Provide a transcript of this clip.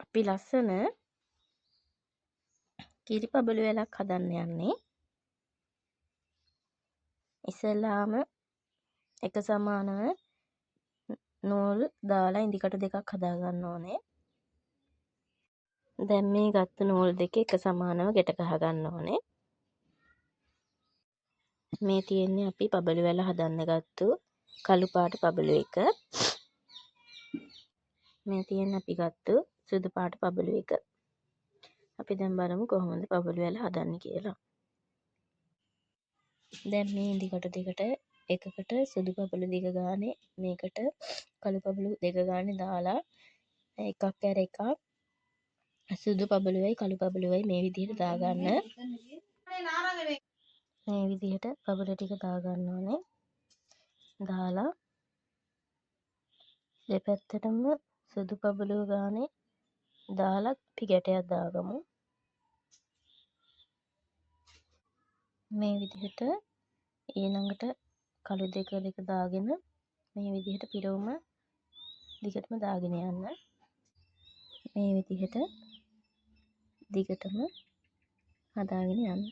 අපි ලස්සන කිරි පබළු වැලක් හදන්න යන්නේ. ඉස්සෙල්ලාම එක සමානව නූල් දාලා ඉදිකට දෙකක් හදා ගන්න ඕනේ. දැන් මේ ගත්ත නූල් දෙක එක සමානව ගැට ගහ ගන්න ඕනේ. මේ තියෙන්නේ අපි පබළු වැල හදන්න ගත්තු කළු පාට පබළු එක. මේ තියෙන්නේ අපි ගත්තු සුදු පාට පබළු එක. අපි දැන් බලමු කොහොමද පබළු වැල හදන්නේ කියලා. දැන් මේ ඉදිකට දෙකට එකකට සුදු පබළු දෙක ගානේ මේකට කළු පබළු දෙක ගානේ දාලා එකක් ඇර එකක් සුදු පබළුවයි කළු පබළුවයි මේ විදිහට දාගන්න. මේ විදිහට පබළු ටික දාගන්න ඕනේ. දාලා දෙපැත්තටම සුදු පබළුව ගානේ දාලා අපි ගැටයක් දාගමු. මේ විදිහට ඊළඟට කළු දෙක දාගෙන මේ විදිහට පිරවුම දිගටම දාගෙන යන්න. මේ විදිහට දිගටම හදාගෙන යන්න.